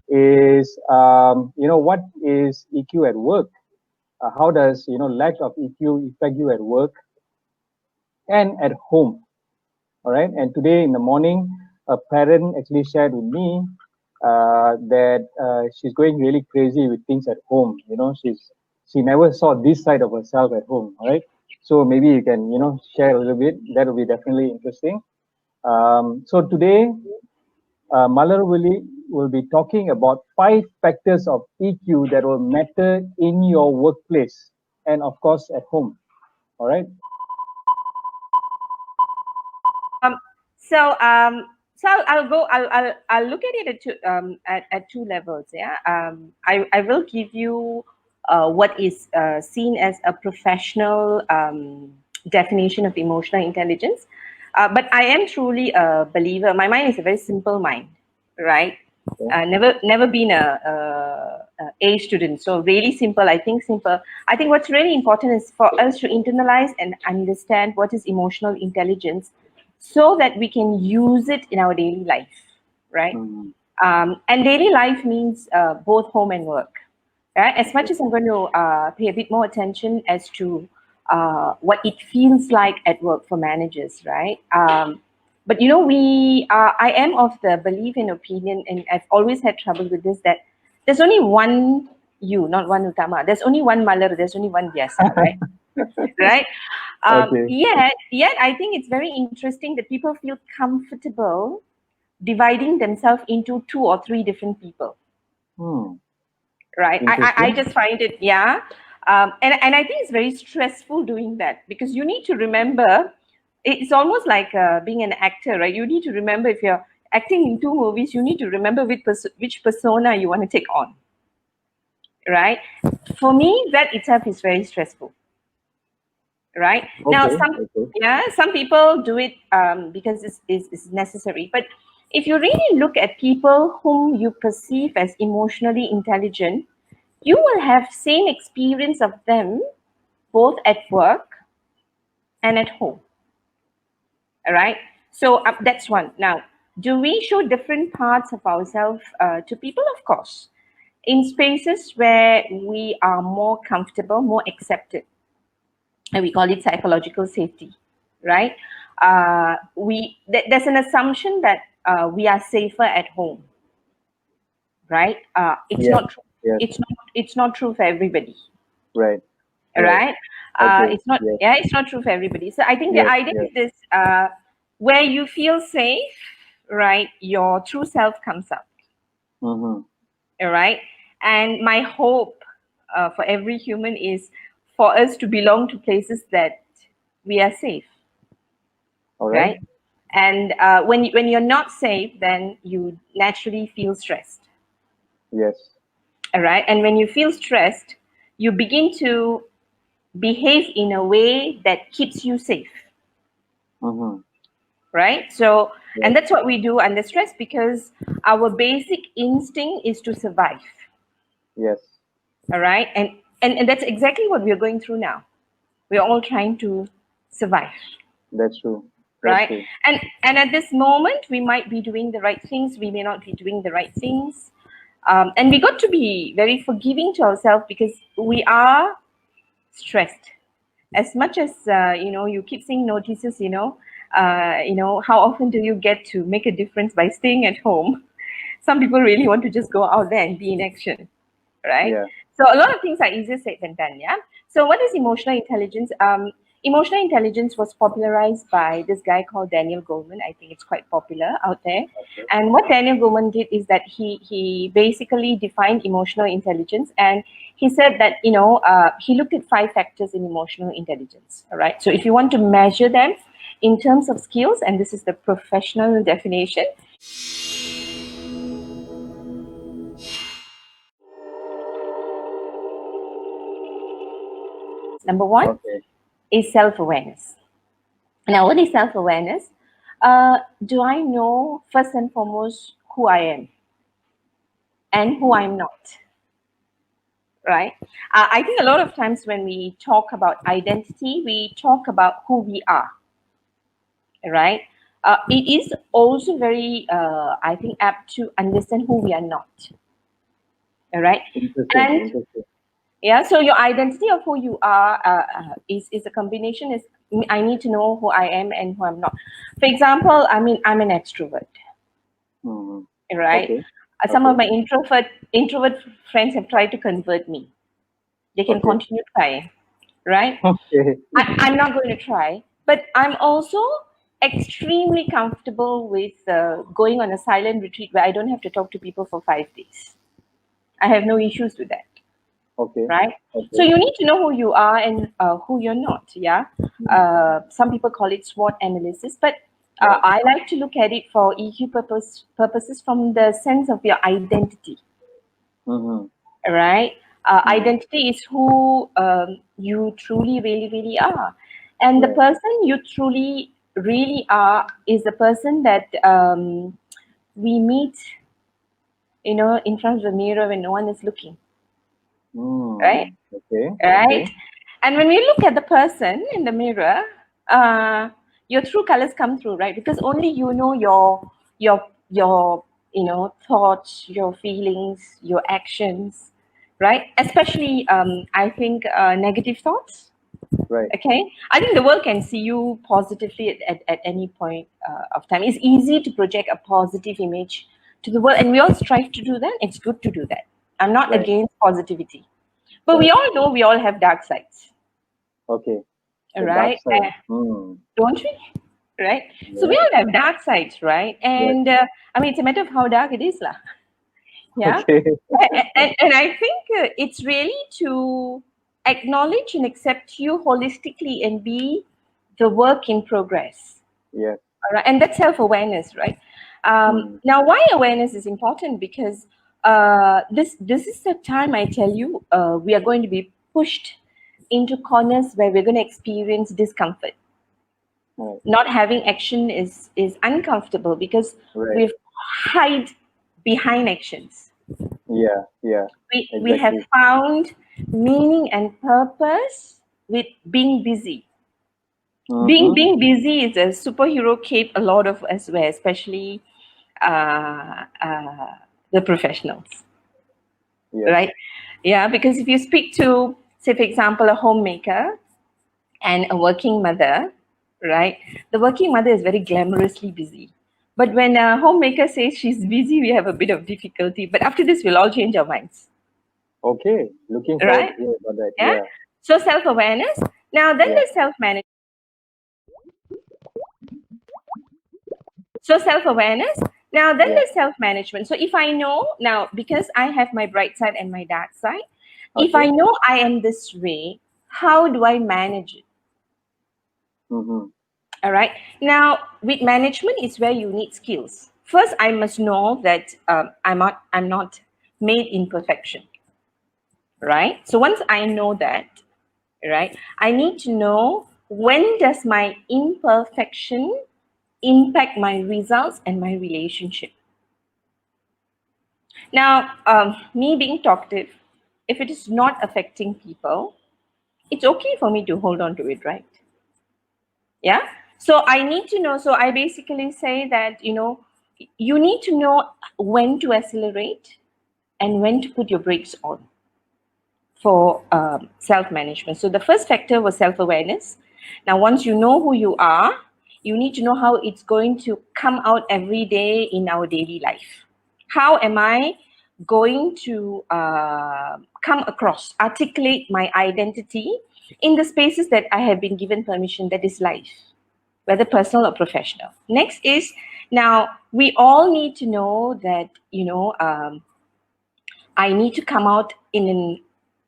is, what is EQ at work? How does, lack of EQ affect you at work and at home? All right. And today in the morning, a parent actually shared with me that she's going really crazy with things at home. She never saw this side of herself at home. All right. So maybe you can, share a little bit. That will be definitely interesting. So today, Malar will be talking about 5 factors of EQ that will matter in your workplace and, of course, at home. All right. Um, so I'll go. I'll look at it at two levels. Yeah. I will give you what is seen as a professional definition of emotional intelligence. But I am truly a believer. My mind is a very simple mind, right? Okay. Never been a student, so really simple. I think simple. I think what's really important is for us to internalize and understand what is emotional intelligence, so that we can use it in our daily life, right? Mm, And daily life means both home and work. Right? As much as I'm going to pay a bit more attention as to what it feels like at work for managers, right? But I am of the belief and opinion, and I've always had trouble with this, that there's only one you, not one Utama. There's only one Malar, there's only one Biasa, right? Right? okay. Yet I think it's very interesting that people feel comfortable dividing themselves into two or three different people, Hmm. right? I Interesting. just find it, yeah. And I think it's very stressful doing that, because you need to remember, it's almost like being an actor, right? You need to remember, if you're acting in two movies, you need to remember which persona you want to take on, right? For me, that itself is very stressful, right? Now, Okay. Okay. some people do it because it's necessary. But if you really look at people whom you perceive as emotionally intelligent, you will have same experience of them both at work and at home. All right. So that's one. Now, do we show different parts of ourselves to people? Of course. In spaces where we are more comfortable, more accepted, and we call it psychological safety, right? There's an assumption that we are safer at home, right? It's Yes. not true. Yes. It's not true for everybody, Right. Right. right? Okay. It's not, Yes. yeah, it's not true for everybody. So I think the Yes. idea Yes. is this: where you feel safe, right? Your true self comes up, Mm-hmm. all right? And my hope for every human is for us to belong to places that we are safe, All right. right? And when you're not safe, then you naturally feel stressed, Yes. all right? And when you feel stressed, you begin to behave in a way that keeps you safe, Mm-hmm. right? So, Yes. and that's what we do under stress, because our basic instinct is to survive, Yes. all right? And that's exactly what we're going through now. We're all trying to survive, That's true. That's right? true. And at this moment, we might be doing the right things, we may not be doing the right things. And we got to be very forgiving to ourselves, because we are stressed. As much as you keep seeing notices, how often do you get to make a difference by staying at home? Some people really want to just go out there and be in action, right? Yeah. So a lot of things are easier said than done. Yeah. So what is emotional intelligence? Emotional intelligence was popularized by this guy called Daniel Goleman. I think it's quite popular out there. Okay. And what Daniel Goleman did is that he basically defined emotional intelligence, and he said that he looked at 5 factors in emotional intelligence. All right. So if you want to measure them in terms of skills, and this is the professional definition. Number one Okay. is self-awareness. Now, what is self-awareness? Do I know first and foremost who I am and who I'm not? Right? I think a lot of times when we talk about identity, we talk about who we are. Right? It is also very, I think, apt to understand who we are not. All right. Interesting. And Interesting. yeah, so your identity of who you are is a combination. Is I need to know who I am and who I'm not. For example, I mean, I'm an extrovert, Mm-hmm. right? Okay. Some of Okay. my introvert friends have tried to convert me. They can Okay. continue trying, right? Okay. I'm not going to try, but I'm also extremely comfortable with going on a silent retreat where I don't have to talk to people for 5 days. I have no issues with that, Okay. right? So Okay. you need to know who you are and who you're not. Yeah. Mm. Some people call it SWOT analysis, but Right. I like to look at it for EQ purposes from the sense of your identity, Mm-hmm. right? Mm. Identity is who you truly, really, really are. And the Right. person you truly, really are is the person that we meet, in front of the mirror when no one is looking, right? Mm. Okay. Okay. Right? And when we look at the person in the mirror, uh, your true colors come through, right? Because only you know your thoughts, your feelings, your actions, right? Especially, I think negative thoughts. Right. Okay, I think the world can see you positively at any point of time. It's easy to project a positive image to the world, and we all strive to do that. It's good to do that. I'm not Right. against positivity, but we Right. all know we all have dark sides, Okay. The dark right? side. Mm. Don't we? Right? So we Yeah. all have dark sides, right? Yes. And I mean, it's a matter of how dark it is, lah. Yeah. Okay. And I think it's really to acknowledge and accept you holistically and be the work in progress. Yes. All right. And that's self-awareness, right? Mm. Now, why awareness is important? Because this is the time I tell you we are going to be pushed into corners where we're going to experience discomfort. Right. Not having action is uncomfortable because Right. we've hide behind actions. Yeah. Yeah. We have Exactly. found meaning and purpose with being busy. Being Mm-hmm. being busy is a superhero cape a lot of us wear, especially uh, uh, the professionals, Yes. right? Yeah, because if you speak to, say, for example, a homemaker and a working mother, right? The working mother is very glamorously busy. But when a homemaker says she's busy, we have a bit of difficulty. But after this, we'll all change our minds, Okay. Looking forward right? to hear about that. Yeah. Yeah. So self awareness. Now, then Yeah. there's self management. So self awareness. Now, then Yeah. there's self management. So if I know now, because I have my bright side and my dark side, if I Okay. know I am this way, how do I manage it? Mm-hmm. All right. Now, with management, it's where you need skills. First, I must know that I'm not made in perfection. Right. So once I know that, right, I need to know when does my imperfection impact my results and my relationship. Now, me being talkative, if it is not affecting people, it's okay for me to hold on to it, right? Yeah. So I need to know. So I basically say that, you need to know when to accelerate and when to put your brakes on for self management. So the first factor was self awareness. Now, once you know who you are, you need to know how it's going to come out every day in our daily life. How am I going to come across, articulate my identity in the spaces that I have been given permission, that is life, whether personal or professional. Next is, now we all need to know that, I need to come out in an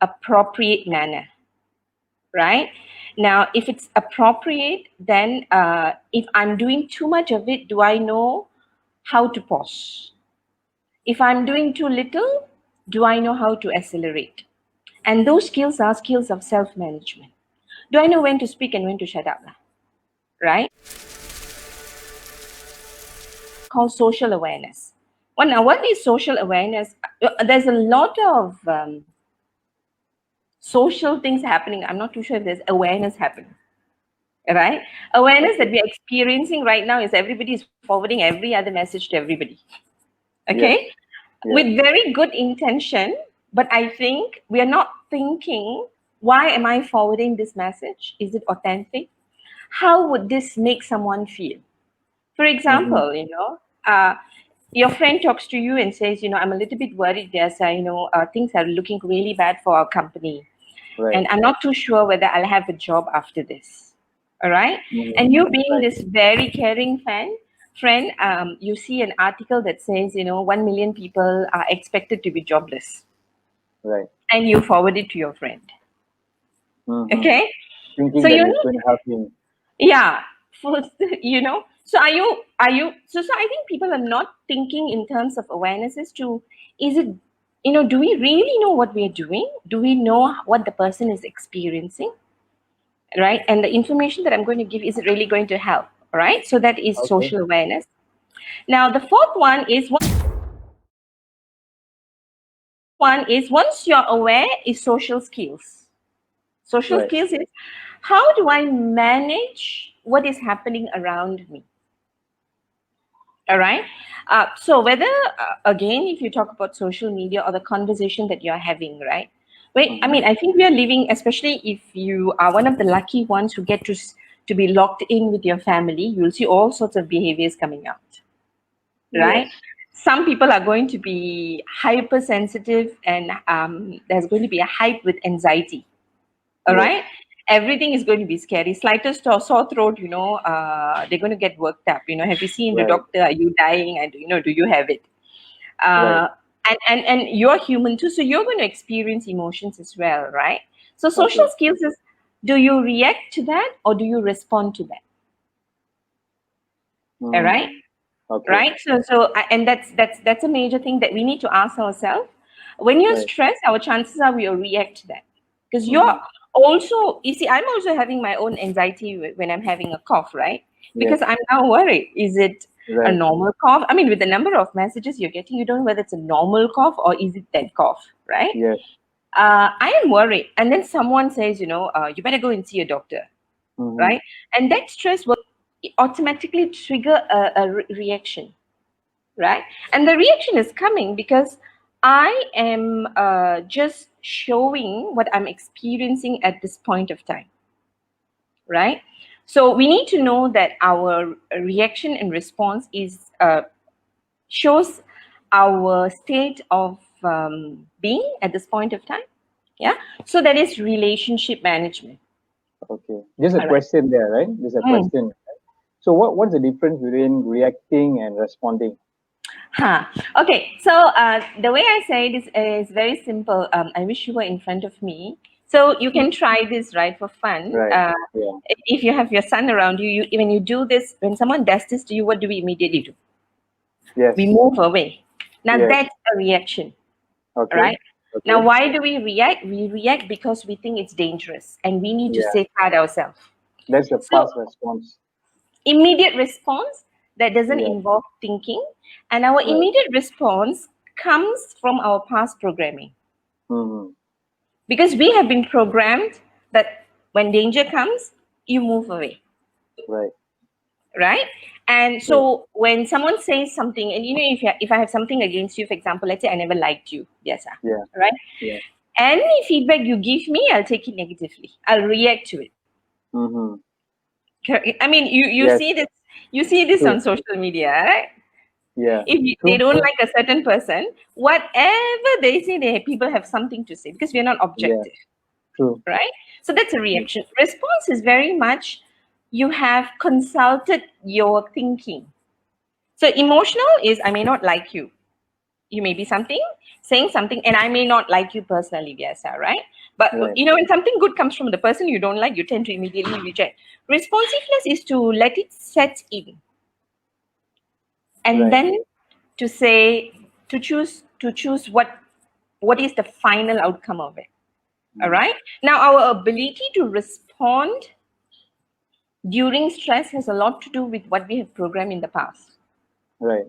appropriate manner, right? Now, if it's appropriate, then if I'm doing too much of it, do I know how to pause? If I'm doing too little, do I know how to accelerate? And those skills are skills of self management. Do I know when to speak and when to shut up? Right? Called social awareness. Well, now, what is social awareness? There's a lot of social things happening. I'm not too sure if there's awareness happening, right? Awareness that Okay. we're experiencing right now is everybody is forwarding every other message to everybody, Yes. okay? Yes. With very good intention, But I think we are not thinking, why am I forwarding this message? Is it authentic? How would this make someone feel? For Mm-hmm. example, your friend talks to you and says, I'm a little bit worried, yes, things are looking really bad for our company. Right. And I'm not too sure whether I'll have a job after this. All right. Mm-hmm. And you being Right. this very caring friend, you see an article that says, 1 million people are expected to be jobless. Right. And you forward it to your friend. Mm-hmm. Okay. Thinking So that you it's need, going to help him. yeah, so so I think people are not thinking in terms of awarenesses to, is it, do we really know what we're doing? Do we know what the person is experiencing? Right? And the information that I'm going to give, is it really going to help? Right? So that is Okay. social awareness. Now, the fourth one is once you're aware, is social skills. Social Right. skills is, how do I manage what is happening around me? All right. So whether again, if you talk about social media or the conversation that you're having, right? Wait, I Mm-hmm. mean, I think we are living, especially if you are one of the lucky ones who get to be locked in with your family, you'll see all sorts of behaviors coming out, right? Yes. Some people are going to be hypersensitive, and there's going to be a hype with anxiety. All Yes. right. Everything is going to be scary. Slightest sore throat, they're going to get worked up. Have you seen the Right. doctor? Are you dying? And do you have it? Right. Uh, and you're human too, so you're going to experience emotions as well, right? So social Okay. skills is, do you react to that or do you respond to that? All right. Mm. Okay. Right, and that's a major thing that we need to ask ourselves. When you're Right. stressed, our chances are we'll react to that, because Mm-hmm. you're also, you see, I'm also having my own anxiety when I'm having a cough, right? Yes. Because I'm now worried, is it a Right. normal cough? I mean, with the number of messages you're getting, you don't know whether it's a normal cough or is it that cough, right? Yes. I am worried, and then someone says, you better go and see a doctor, Mm-hmm. right? And that stress will automatically trigger a reaction, right? And the reaction is coming because I am just showing what I'm experiencing at this point of time, right? So we need to know that our reaction and response is shows our state of being at this point of time. Yeah. So that is relationship management. Okay. Just a All right. question there, right? Just a Mm. question. So what's the difference between reacting and responding? Huh. Okay, so the way I say it is very simple. I wish you were in front of me. So you Mm. can try this, right, for fun. Right. Yeah. If you have your son around you, when you do this, when someone does this to you, what do we immediately do? We Yes. move away. Now Yes. that's a reaction, Okay. right? Now, Okay. why do we react? We react because we think it's dangerous and we need to Yeah. safeguard ourselves. That's a So fast response. immediate response that doesn't Yeah. involve thinking, and our Right. immediate response comes from our past programming, Mm-hmm. because we have been programmed that when danger comes, you move away, Right. right? And Yes. so when someone says something, and if I have something against you, for example, let's say I never liked you, yes sir, Yeah. right? Yeah. Any feedback you give me, I'll take it negatively, I'll react to it. Mm-hmm. I mean, you Yes. see this, you see this True. on social media, right? Yeah. If they True. don't like a certain person, whatever they say, people have something to say, because we're not Yeah. objective, True. right? So that's a Yes. reaction. Response is very much, you have consulted your thinking. So emotional is, I may not like you. You may be something, saying something, and I may not like you personally, yes, right? But Right. when something good comes from the person you don't like, you tend to immediately reject. Responsiveness is to let it set in, and Right. then to say, to choose what is the final outcome of it. All Mm. right. Now, our ability to respond during stress has a lot to do with what we have programmed in the past, Right.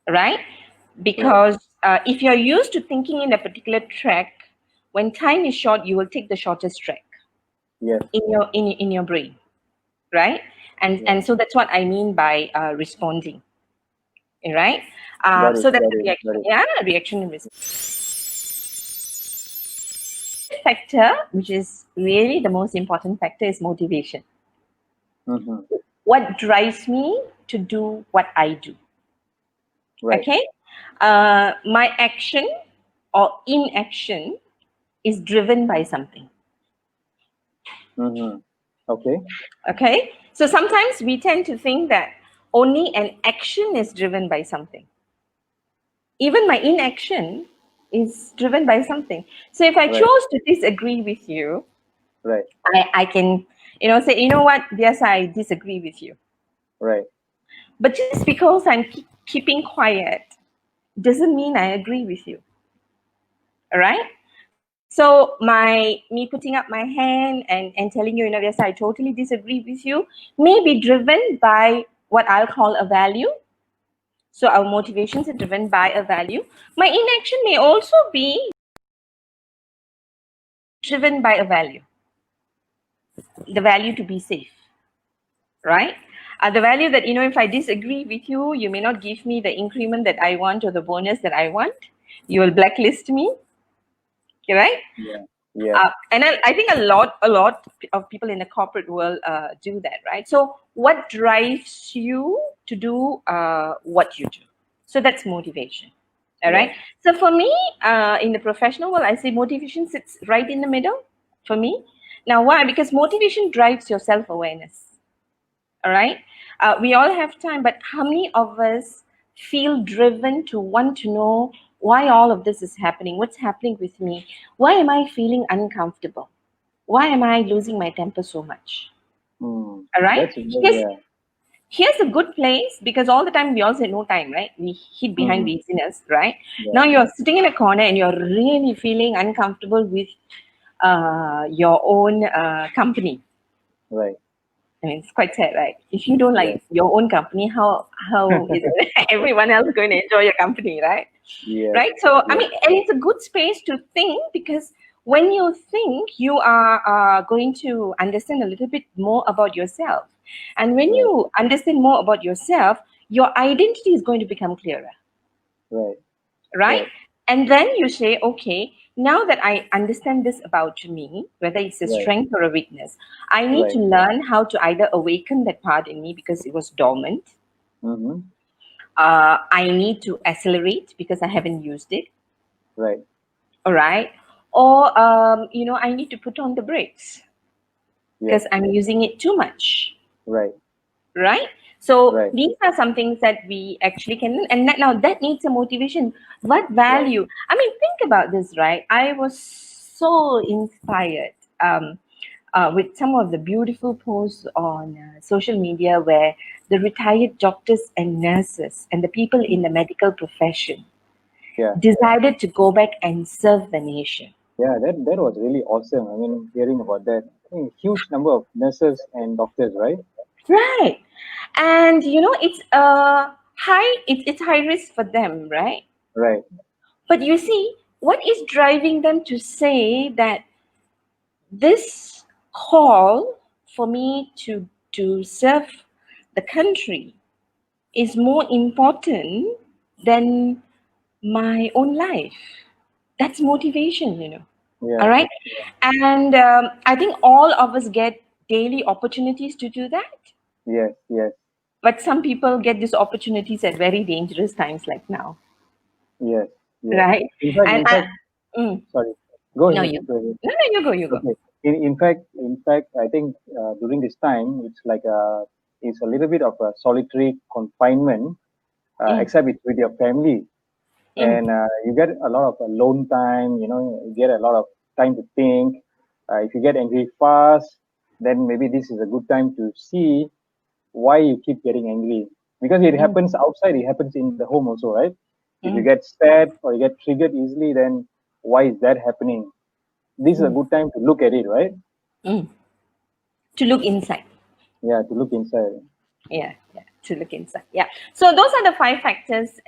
right? Right. Because if you're used to thinking in a particular track, when time is short, you will take the shortest track Yes. in your brain, right? and Yeah. and so that's what I mean by responding, right? Got it. So that's Got a it. reaction. Got it. Yeah, reaction and response. fifth factor, which is really the most important factor, is motivation. What drives me to do what I do? Right. Okay, my action or inaction is driven by something. Okay. Okay, so sometimes we tend to think that only an action is driven by something. Even my inaction is driven by something. So if I Right. chose to disagree with you, Right. I can, say, you know what, yes, I disagree with you. Right. But just because I'm keeping quiet doesn't mean I agree with you. All right? So me putting up my hand and telling you, yes, I totally disagree with you, may be driven by what I'll call a value. So our motivations are driven by a value. My inaction may also be driven by a value. The value to be safe, right? The value that, if I disagree with you, you may not give me the increment that I want or the bonus that I want. You will blacklist me, right? Yeah. Yeah. And I think a lot of people in the corporate world do that, right? So what drives you to do what you do? So that's motivation. All right. So for me, in the professional world, I say motivation sits right in the middle for me. Now, why? Because motivation drives your self-awareness. All right. We all have time, but how many of us feel driven to want to know why all of this is happening? What's happening with me? Why am I feeling uncomfortable? Why am I losing my temper so much? All right. Here's a good place, because all the time we all say no time, right? We hid behind laziness, right? Yeah. Now you're sitting in a corner and you're really feeling uncomfortable with your own company. Right. I mean, it's quite sad, right? If you don't like your own company, how is everyone else going to enjoy your company, right? Yeah. Right. So I mean, and it's a good space to think, because when you think, you are going to understand a little bit more about yourself, and when you understand more about yourself, your identity is going to become clearer. Right. Right. And then you say, okay, now that I understand this about me, whether it's a strength or a weakness, I need to learn how to either awaken that part in me because it was dormant. I need to accelerate because I haven't used it. Right. All right. Or, I need to put on the brakes because I'm using it too much. Right. Right. So these are some things that we actually can, and now that needs a motivation. What value? I mean, think about this, right? I was so inspired with some of the beautiful posts on social media where the retired doctors and nurses and the people in the medical profession decided to go back and serve the nation. Yeah, that was really awesome. I mean, hearing about that, I think huge number of nurses and doctors, right? Right. And it's it's high risk for them, right? Right. But you see, what is driving them to say that this call for me to serve the country is more important than my own life? That's motivation, Yeah. All right. And I think all of us get daily opportunities to do that. Yes. Yes. But some people get these opportunities at very dangerous times like now. Yes. Yes. Right. In fact, sorry. Go No, ahead. you Go ahead. No, you go. Okay. In fact, I think during this time, it's a little bit of a solitary confinement, except it's with your family, and you get a lot of alone time. You get a lot of time to think. If you get angry fast, then maybe this is a good time to see why you keep getting angry, because it happens outside, it happens in the home also, right? If you get sad or you get triggered easily, then why is that happening? This is a good time to look at it, right? To look inside. Yeah, to look inside. Yeah, to look inside. Yeah. So those are the 5 factors.